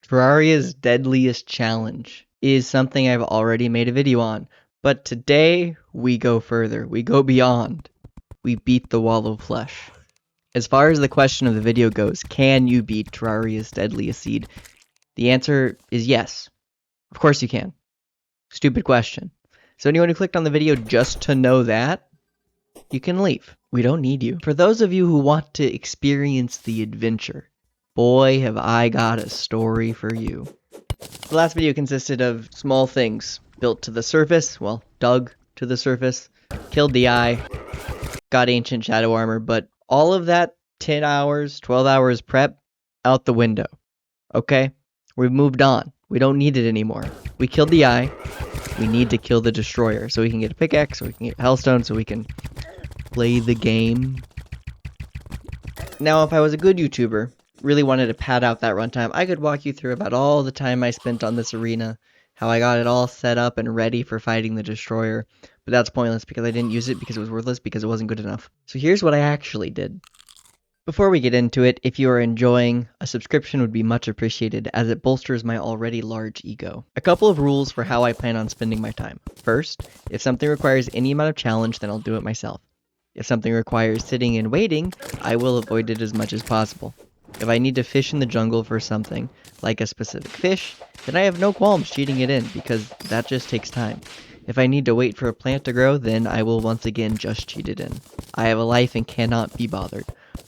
Terraria's deadliest challenge is something I've already made a video on, but today we go further. We go beyond. We beat the wall of flesh. As far as the question of the video goes, can you beat Terraria's deadliest seed? The answer is yes. Of course you can. Stupid question. So anyone who clicked on the video just to know that, you can leave. We don't need you. For those of you who want to experience the adventure, boy, have I got a story for you. The last video consisted of small things built to the surface, well, dug to the surface, killed the eye, got ancient shadow armor, but all of that 10 hours, 12 hours prep, out the window. Okay? We've moved on. We don't need it anymore. We killed the eye. We need to kill the destroyer so we can get a pickaxe, so we can get hellstone, so we can play the game. Now, if I was a good YouTuber, really wanted to pad out that runtime, I could walk you through about all the time I spent on this arena, how I got it all set up and ready for fighting the destroyer, but that's pointless because I didn't use it because it was worthless because it wasn't good enough. So here's what I actually did. Before we get into it, if you are enjoying, a subscription would be much appreciated as it bolsters my already large ego. A couple of rules for how I plan on spending my time. First, if something requires any amount of challenge, then I'll do it myself. If something requires sitting and waiting, I will avoid it as much as possible. If I need to fish in the jungle for something, like a specific fish, then I have no qualms cheating it in, because that just takes time. If I need to wait for a plant to grow, then I will once again just cheat it in. I have a life and cannot be bothered.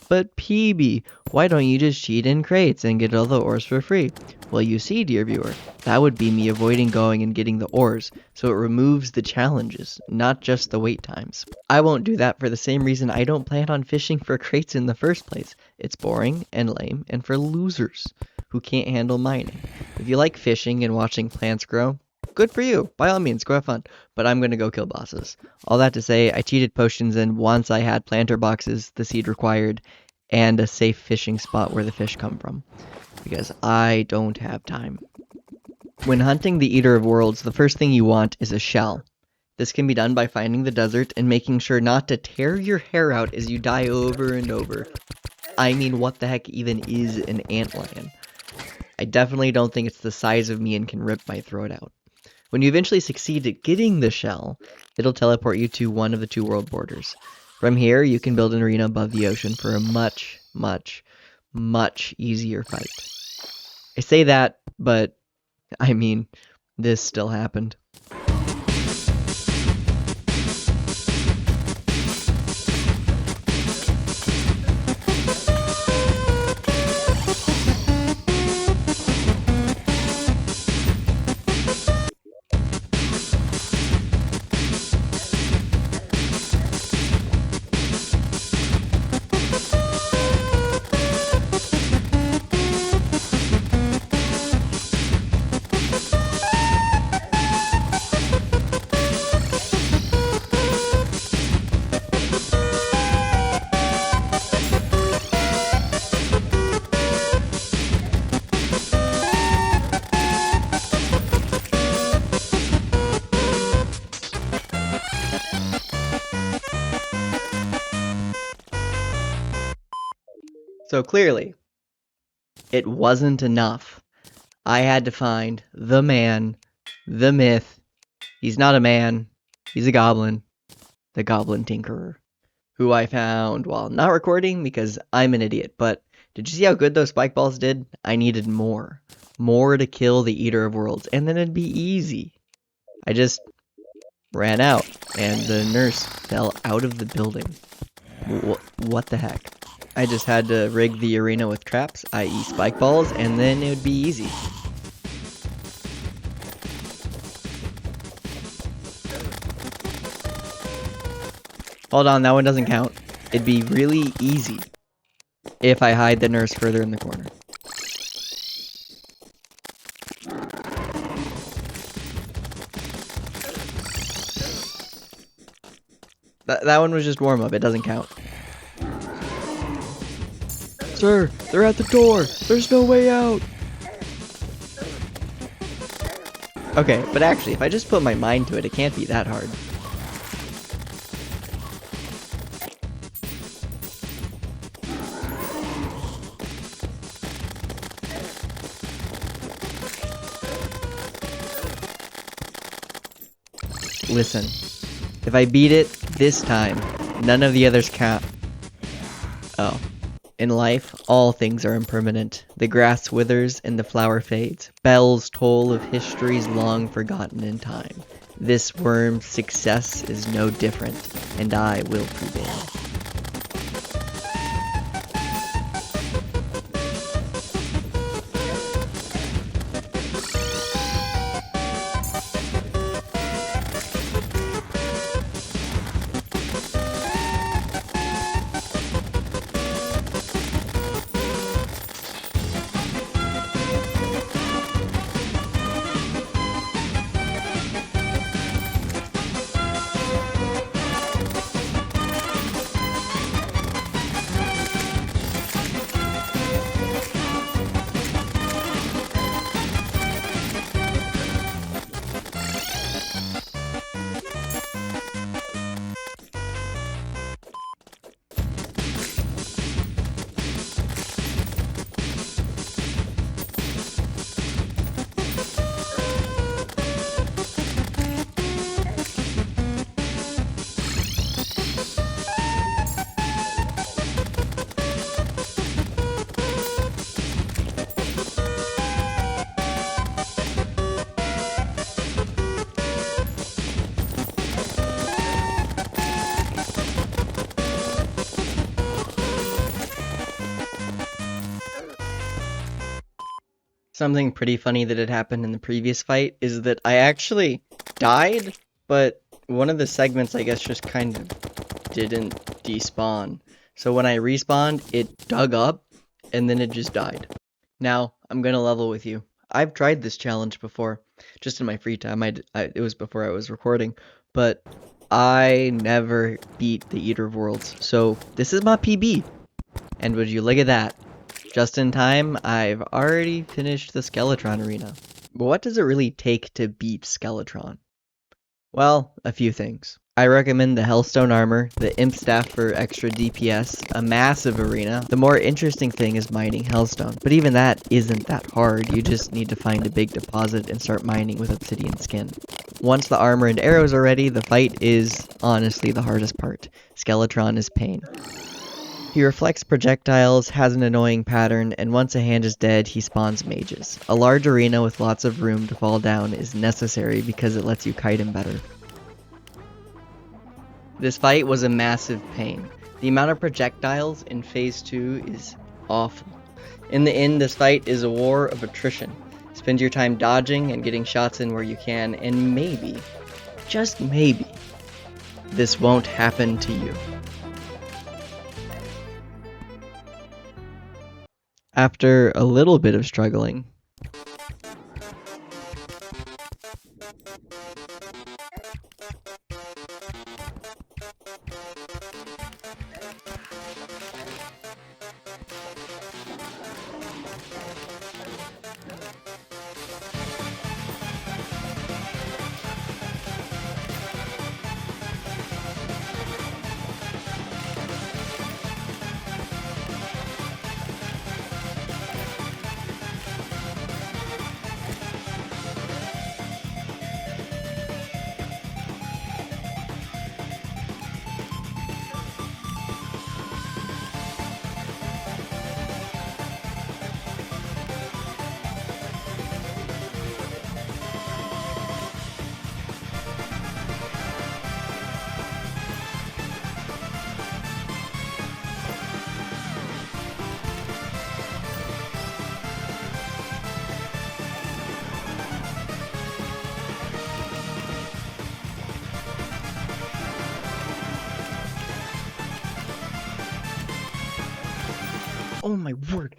But PB, why don't you just cheat in crates and get all the ores for free? Well, you see, dear viewer, that would be me avoiding going and getting the ores, so it removes the challenges, not just the wait times. I won't do that for the same reason I don't plan on fishing for crates in the first place. It's boring and lame and for losers who can't handle mining. If you like fishing and watching plants grow, good for you. By all means, go have fun. But I'm going to go kill bosses. All that to say, I cheated potions in once I had planter boxes, the seed required, and a safe fishing spot where the fish come from. Because I don't have time. When hunting the Eater of Worlds, the first thing you want is a shell. This can be done by finding the desert and making sure not to tear your hair out as you die over and over. I mean, what the heck even is an antlion? I definitely don't think it's the size of me and can rip my throat out. When you eventually succeed at getting the shell, it'll teleport you to one of the two world borders. From here, you can build an arena above the ocean for a much, much, much easier fight. I say that, but I mean, this still happened. So clearly, it wasn't enough. I had to find the man, the myth. He's not a man, he's a goblin. The Goblin Tinkerer. Who I found while not recording because I'm an idiot. But did you see how good those spike balls did? I needed more. More to kill the Eater of Worlds, and then it'd be easy. I just ran out, and the nurse fell out of the building. What the heck? I just had to rig the arena with traps, i.e. spike balls, and then it would be easy. Hold on, that one doesn't count. It'd be really easy if I hide the nurse further in the corner. That one was just warm-up, it doesn't count. Sir, they're at the door! There's no way out! Okay, but actually, if I just put my mind to it, it can't be that hard. Listen, if I beat it this time, none of the others count. Oh. In life, all things are impermanent. The grass withers and the flower fades. Bells toll of histories long forgotten in time. This worm's success is no different, and I will prevail. Something pretty funny that had happened in the previous fight is that I actually died, but one of the segments I guess just kind of didn't despawn. So when I respawned, it dug up, and then it just died. Now, I'm gonna level with you. I've tried this challenge before, just in my free time. It was before I was recording, but I never beat the Eater of Worlds. So this is my PB. And would you look at that? Just in time, I've already finished the Skeletron arena. But what does it really take to beat Skeletron? Well, a few things. I recommend the Hellstone armor, the Imp staff for extra DPS, a massive arena. The more interesting thing is mining Hellstone, but even that isn't that hard. You just need to find a big deposit and start mining with obsidian skin. Once the armor and arrows are ready, the fight is honestly the hardest part. Skeletron is pain. He reflects projectiles, has an annoying pattern, and once a hand is dead, he spawns mages. A large arena with lots of room to fall down is necessary because it lets you kite him better. This fight was a massive pain. The amount of projectiles in Phase 2 is awful. In the end, this fight is a war of attrition. Spend your time dodging and getting shots in where you can, and maybe, just maybe, this won't happen to you. After a little bit of struggling, oh my word,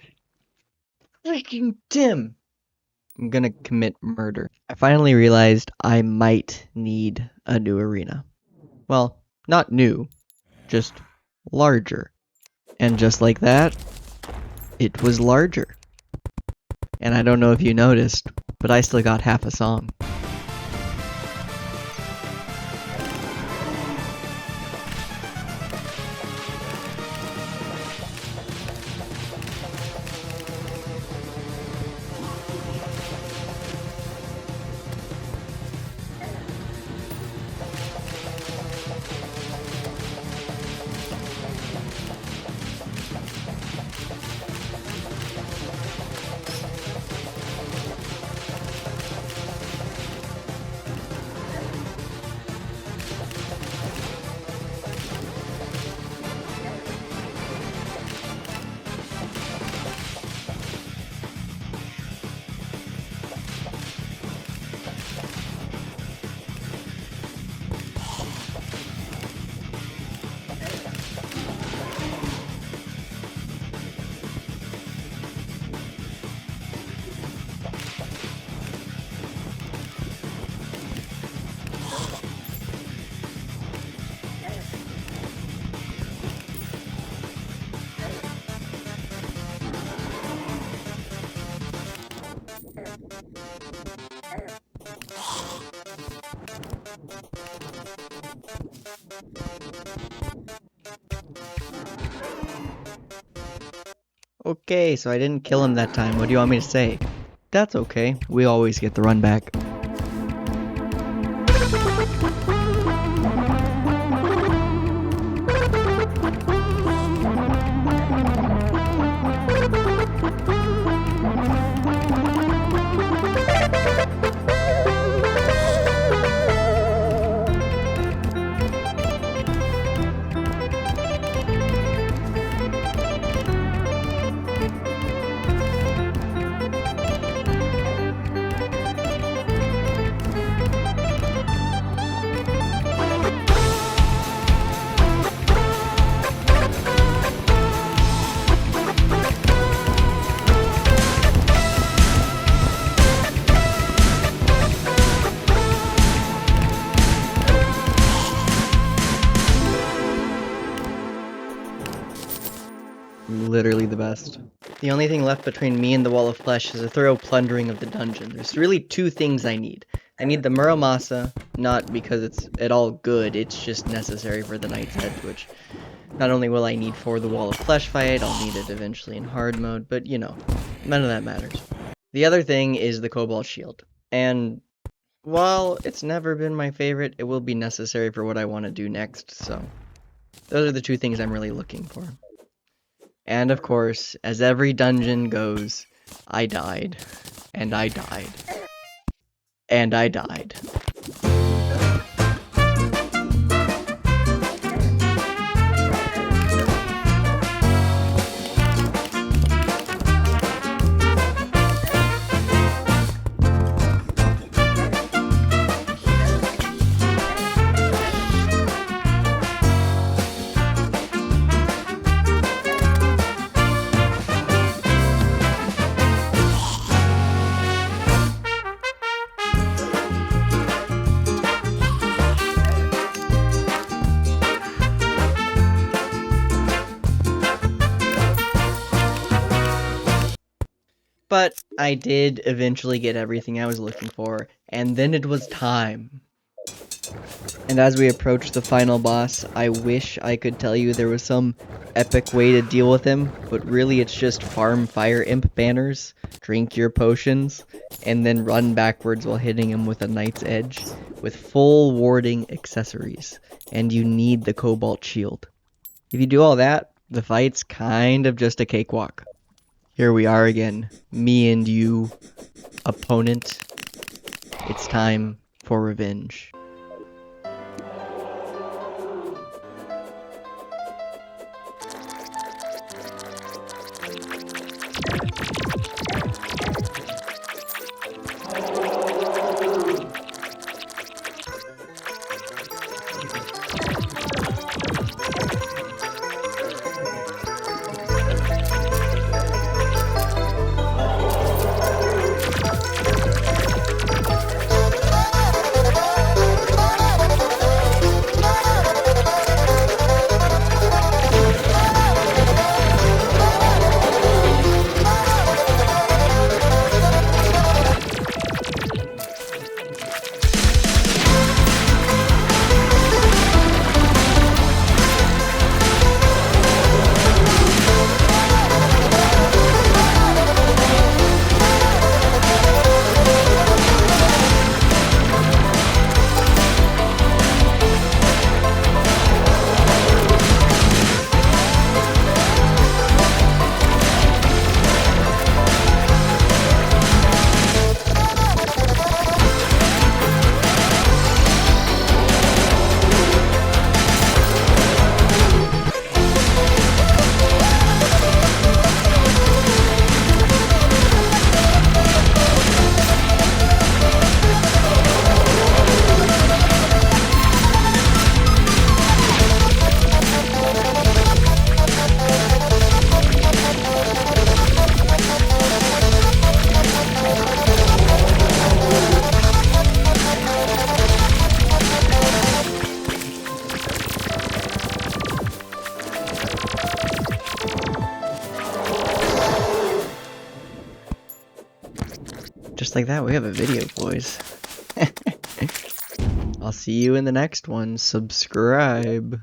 freaking Tim! I'm gonna commit murder. I finally realized I might need a new arena. Well, not new, just larger. And just like that, it was larger. And I don't know if you noticed, but I still got half a song. Okay, so I didn't kill him that time. What do you want me to say? That's okay. We always get the run back. Literally the best. The only thing left between me and the Wall of Flesh is a thorough plundering of the dungeon. There's really two things I need. I need the Muramasa, not because it's at all good, it's just necessary for the Knight's Edge, which not only will I need for the Wall of Flesh fight, I'll need it eventually in hard mode, but you know, none of that matters. The other thing is the Cobalt Shield, and while it's never been my favorite, it will be necessary for what I want to do next, so those are the two things I'm really looking for. And of course, as every dungeon goes, I died, and I died, and I died. But I did eventually get everything I was looking for, and then it was time. And as we approach the final boss, I wish I could tell you there was some epic way to deal with him, but really it's just farm Fire Imp banners, drink your potions, and then run backwards while hitting him with a Knight's Edge, with full warding accessories, and you need the Cobalt Shield. If you do all that, the fight's kind of just a cakewalk. Here we are again, me and you, opponent. It's time for revenge. Just like that, we have a video, boys. I'll see you in the next one. Subscribe.